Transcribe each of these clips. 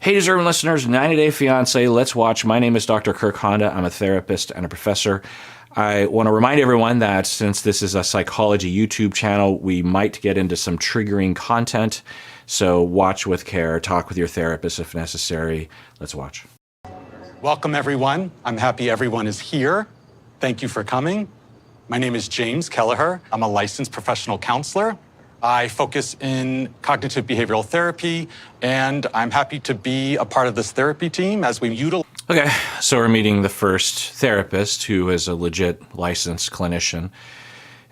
Hey, deserving listeners, 90-Day Fiancé, let's watch. My name is Dr. Kirk Honda. I'm a therapist and a professor. I want to remind everyone that since this is a psychology YouTube channel, we might get into some triggering content. So watch with care, talk with your therapist if necessary. Let's watch. Welcome, everyone. I'm happy everyone is here. Thank you for coming. My name is James Kelleher. I'm a licensed professional counselor. I focus in cognitive behavioral therapy, and I'm happy to be a part of this therapy team as we utilize. Okay, so we're meeting the first therapist who is a legit licensed clinician,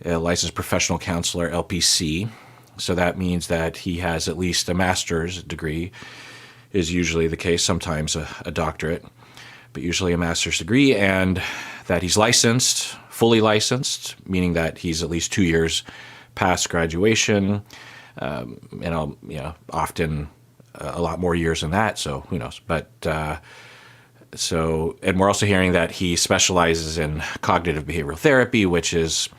a licensed professional counselor, LPC. So that means that he has at least a master's degree, is usually the case, sometimes a doctorate, but usually a master's degree, and that he's licensed, fully licensed, meaning that he's at least 2 years past graduation, often a lot more years than that, so who knows. But and we're also hearing that he specializes in cognitive behavioral therapy, which is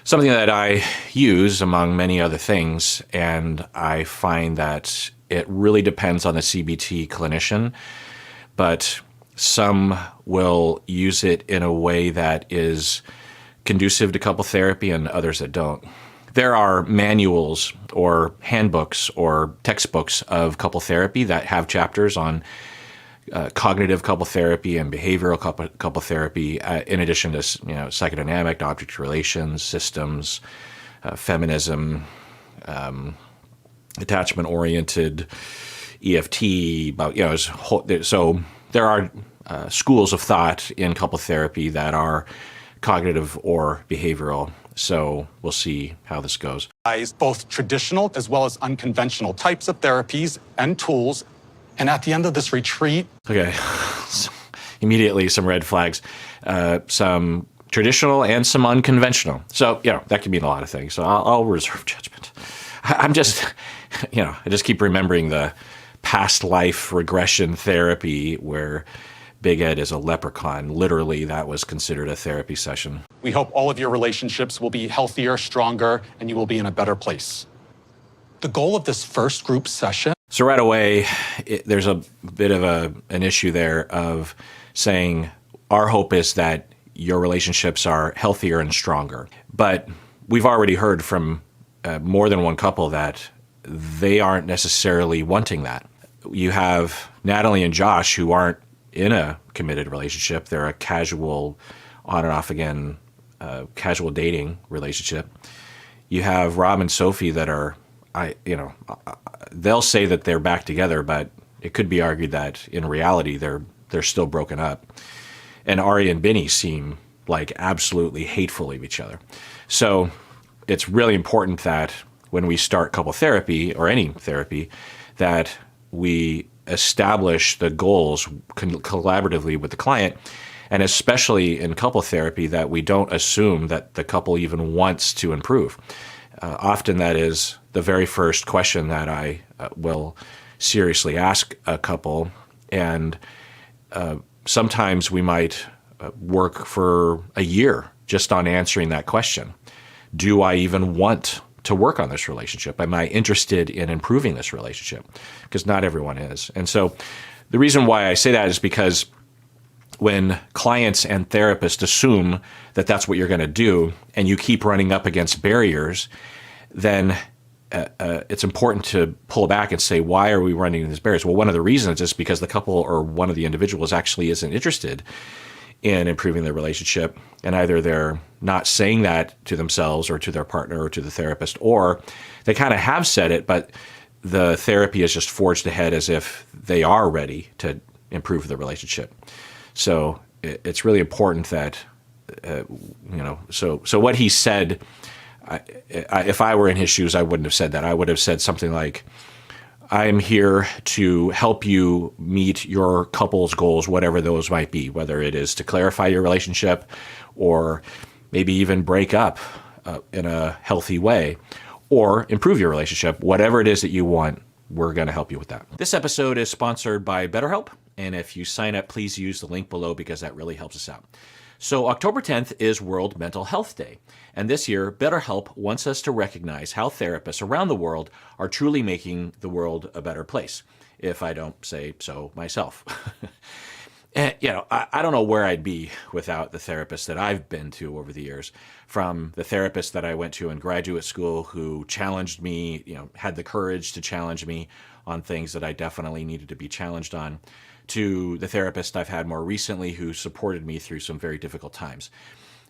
something that I use among many other things, and I find that it really depends on the CBT clinician, but some will use it in a way that is conducive to couple therapy and others that don't. There are manuals or handbooks or textbooks of couple therapy that have chapters on cognitive couple therapy and behavioral couple therapy, in addition to psychodynamic, object relations, systems, feminism, attachment-oriented, EFT. So there are schools of thought in couple therapy that are cognitive or behavioral. So we'll see how this goes. Both traditional as well as unconventional types of therapies and tools. And at the end of this retreat... Okay, immediately some red flags. Some traditional and some unconventional. So, that can mean a lot of things. So I'll reserve judgment. I'm just, I just keep remembering the past life regression therapy where Big Ed is a leprechaun. Literally, that was considered a therapy session. We hope all of your relationships will be healthier, stronger, and you will be in a better place. The goal of this first group session... So right away, there's a bit of an issue there of saying our hope is that your relationships are healthier and stronger. But we've already heard from more than one couple that they aren't necessarily wanting that. You have Natalie and Josh who aren't in a committed relationship. They're a casual, on and off again, casual dating relationship. You have Rob and Sophie that are, they'll say that they're back together, but it could be argued that in reality they're still broken up. And Ari and Benny seem like absolutely hateful of each other. So it's really important that when we start couple therapy or any therapy, that we establish the goals collaboratively with the client, and especially in couple therapy that we don't assume that the couple even wants to improve. Often that is the very first question that I will seriously ask a couple, and sometimes we might work for a year just on answering that question. Do I even want to work on this relationship? Am I interested in improving this relationship? Because not everyone is. And so the reason why I say that is because when clients and therapists assume that that's what you're going to do and you keep running up against barriers, then it's important to pull back and say, why are we running into these barriers? Well, one of the reasons is because the couple or one of the individuals actually isn't interested in improving their relationship, and either they're not saying that to themselves or to their partner or to the therapist, or they kind of have said it, but the therapy is just forged ahead as if they are ready to improve the relationship. So it's really important that, so what he said, if I were in his shoes, I wouldn't have said that. I would have said something like, I'm here to help you meet your couple's goals, whatever those might be, whether it is to clarify your relationship or maybe even break up in a healthy way or improve your relationship. Whatever it is that you want, we're going to help you with that. This episode is sponsored by BetterHelp, and if you sign up, please use the link below because that really helps us out. So October 10th is World Mental Health Day, and this year BetterHelp wants us to recognize how therapists around the world are truly making the world a better place. if I don't say so myself. And, I don't know where I'd be without the therapists that I've been to over the years. From the therapist that I went to in graduate school who challenged me, had the courage to challenge me on things that I definitely needed to be challenged on, to the therapist I've had more recently who supported me through some very difficult times.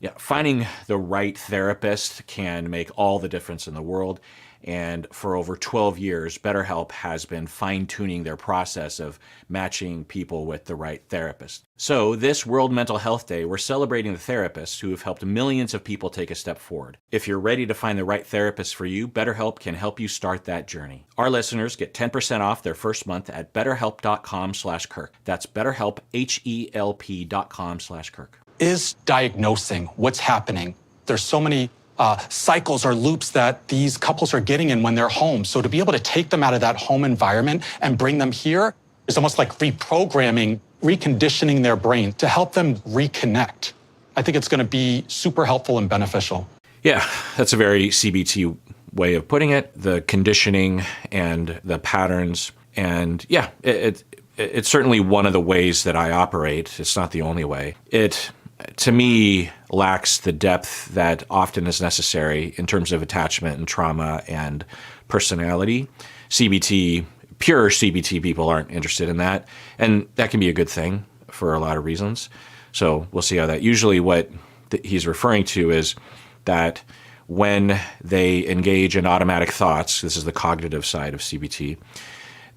Yeah, finding the right therapist can make all the difference in the world. And for over 12 years, BetterHelp has been fine-tuning their process of matching people with the right therapist. So this World Mental Health Day, we're celebrating the therapists who have helped millions of people take a step forward. If you're ready to find the right therapist for you, BetterHelp can help you start that journey. Our listeners get 10% off their first month at betterhelp.com/Kirk. That's BetterHelp, HELP.com/Kirk. Is diagnosing what's happening. There's so many cycles or loops that these couples are getting in when they're home. So to be able to take them out of that home environment and bring them here is almost like reprogramming, reconditioning their brain to help them reconnect. I think it's going to be super helpful and beneficial. Yeah, that's a very CBT way of putting it, the conditioning and the patterns. And yeah, it's certainly one of the ways that I operate. It's not the only way. It, to me, lacks the depth that often is necessary in terms of attachment and trauma and personality. Pure CBT people aren't interested in that. And that can be a good thing for a lot of reasons. So we'll see how that, usually what he's referring to is that when they engage in automatic thoughts, this is the cognitive side of CBT,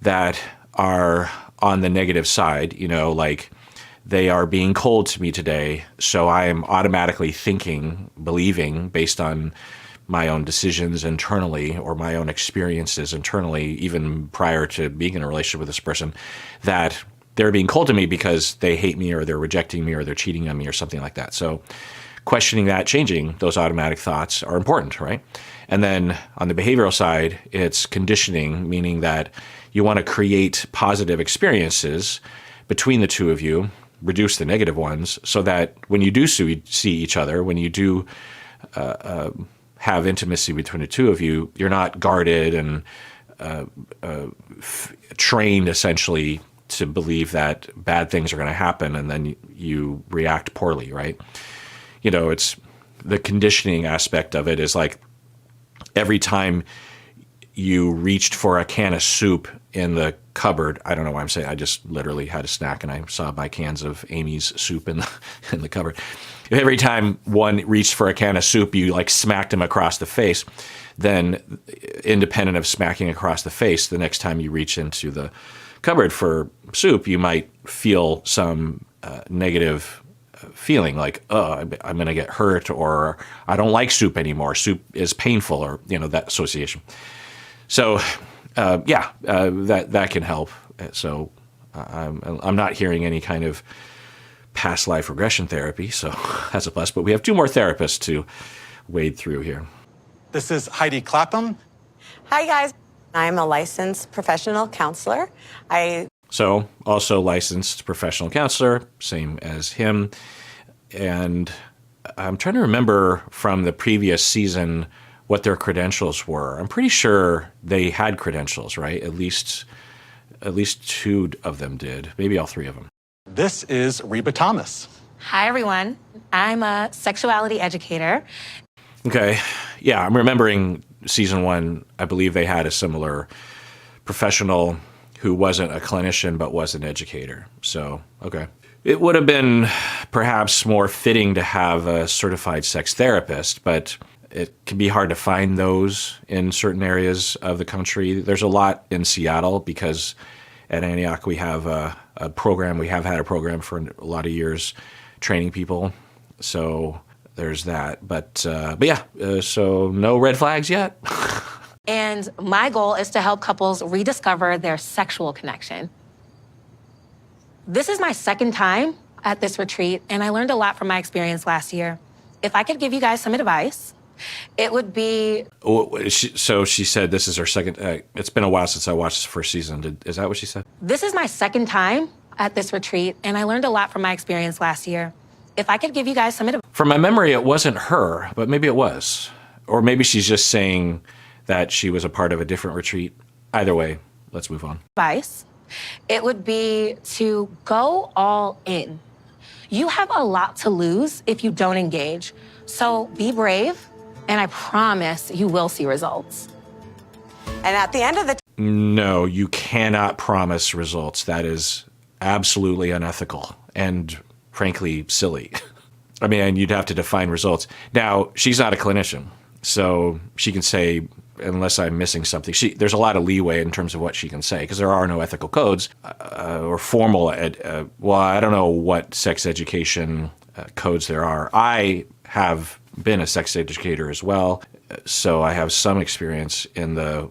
that are on the negative side, like they are being cold to me today, so I am automatically thinking, believing, based on my own decisions internally or my own experiences internally, even prior to being in a relationship with this person, that they're being cold to me because they hate me or they're rejecting me or they're cheating on me or something like that. So questioning that, changing those automatic thoughts are important, right? And then on the behavioral side, it's conditioning, meaning that you want to create positive experiences between the two of you, reduce the negative ones, so that when you do see each other, when you do have intimacy between the two of you, you're not guarded and trained essentially to believe that bad things are going to happen and then you react poorly, right? It's the conditioning aspect of it is like every time you reached for a can of soup in the cupboard, I don't know why I'm saying, I just literally had a snack and I saw my cans of Amy's soup in the cupboard. Every time one reached for a can of soup, you like smacked him across the face. Then independent of smacking across the face, the next time you reach into the cupboard for soup, you might feel some negative feeling like, I'm going to get hurt, or I don't like soup anymore. Soup is painful, or, that association. So, that can help. So I'm not hearing any kind of past life regression therapy, so that's a plus. But we have two more therapists to wade through here. This is Heidi Clapham. Hi, guys. I'm a licensed professional counselor. So also licensed professional counselor, same as him. And I'm trying to remember from the previous season what their credentials were. I'm pretty sure they had credentials, right? At least two of them did, maybe all three of them. This is Reba Thomas. Hi, everyone. I'm a sexuality educator. Okay. Yeah, I'm remembering season one. I believe they had a similar professional who wasn't a clinician but was an educator. So, okay. It would have been perhaps more fitting to have a certified sex therapist, but it can be hard to find those in certain areas of the country. There's a lot in Seattle because at Antioch we have a program. We have had a program for a lot of years training people. So there's that. But yeah, so no red flags yet. And my goal is to help couples rediscover their sexual connection. This is my second time at this retreat, and I learned a lot from my experience last year. If I could give you guys some advice, it would be... So she said this is her second... it's been a while since I watched the first season. Is that what she said? This is my second time at this retreat, and I learned a lot from my experience last year. If I could give you guys some advice... From my memory, it wasn't her, but maybe it was. Or maybe she's just saying that she was a part of a different retreat. Either way, let's move on. Advice. It would be to go all in. You have a lot to lose if you don't engage. So be brave, and I promise you will see results. And at the end of the No, you cannot promise results. That is absolutely unethical and frankly silly. I mean, you'd have to define results. Now, she's not a clinician, so she can say, unless I'm missing something, there's a lot of leeway in terms of what she can say because there are no ethical codes or formal well, I don't know what sex education codes there are. I have been a sex educator as well, so I have some experience in the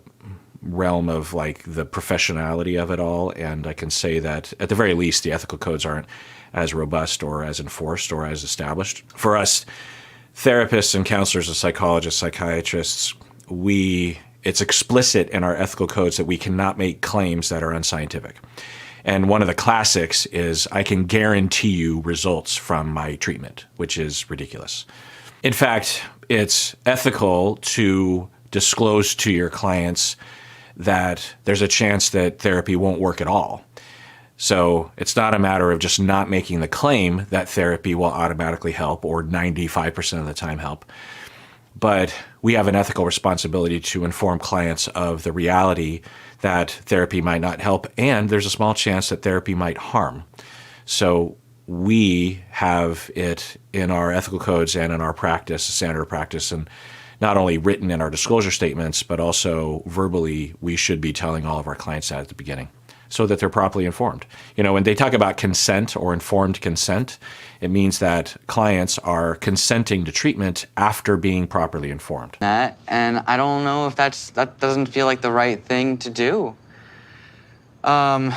realm of like the professionality of it all, and I can say that at the very least the ethical codes aren't as robust or as enforced or as established. For us therapists and counselors and psychologists, psychiatrists, it's explicit in our ethical codes that we cannot make claims that are unscientific. And one of the classics is, I can guarantee you results from my treatment, which is ridiculous. In fact, it's ethical to disclose to your clients that there's a chance that therapy won't work at all. So it's not a matter of just not making the claim that therapy will automatically help or 95% of the time help. But we have an ethical responsibility to inform clients of the reality that therapy might not help, and there's a small chance that therapy might harm. So we have it in our ethical codes and in our practice, standard practice, and not only written in our disclosure statements, but also verbally, we should be telling all of our clients that at the beginning so that they're properly informed. You know, when they talk about consent or informed consent, it means that clients are consenting to treatment after being properly informed. And I don't know if that doesn't feel like the right thing to do. Our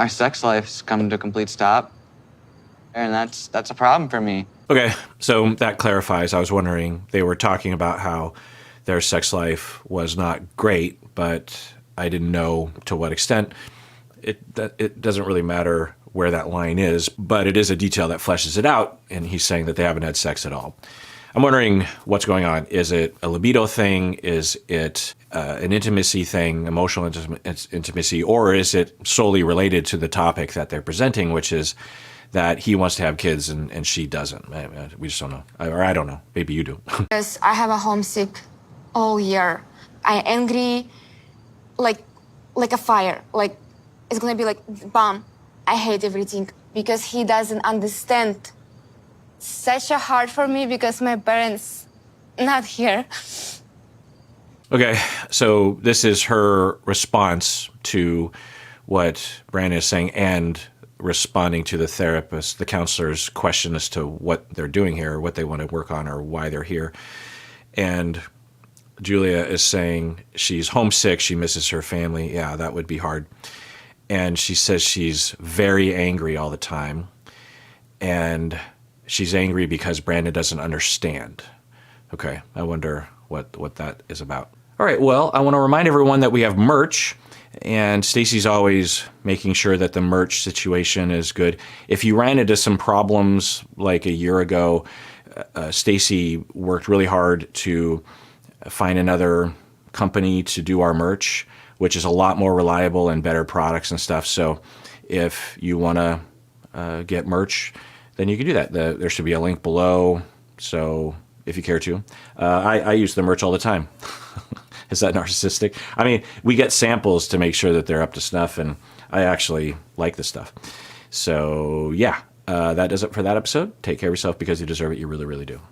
sex life's come to a complete stop, and that's a problem for me. Okay, so that clarifies. I was wondering, they were talking about how their sex life was not great, but I didn't know to what extent. It doesn't really matter where that line is, but it is a detail that fleshes it out, and he's saying that they haven't had sex at all. I'm wondering what's going on. Is it a libido thing? Is it an intimacy thing, emotional intimacy, or is it solely related to the topic that they're presenting, which is that he wants to have kids and she doesn't? We just don't know. Or I don't know. Maybe you do. Because I have a homesick all year. I'm angry, like a fire. Like, it's gonna be like, bam, I hate everything. Because he doesn't understand. Such a hard for me because my parents not here. Okay, so this is her response to what Brandon is saying and responding to the therapist, the counselor's question as to what they're doing here, what they want to work on, or why they're here. And Julia is saying she's homesick, she misses her family. Yeah, that would be hard. And she says she's very angry all the time. And she's angry because Brandon doesn't understand. Okay, I wonder what that is about. All right, well, I want to remind everyone that we have merch, and Stacy's always making sure that the merch situation is good. If you ran into some problems like a year ago, Stacy worked really hard to find another company to do our merch, which is a lot more reliable and better products and stuff. So if you want to get merch, then you can do that. There should be a link below, so if you care to. I use the merch all the time. Is that narcissistic? I mean, we get samples to make sure that they're up to snuff, and I actually like the stuff. So yeah, that does it for that episode. Take care of yourself because you deserve it. You really, really do.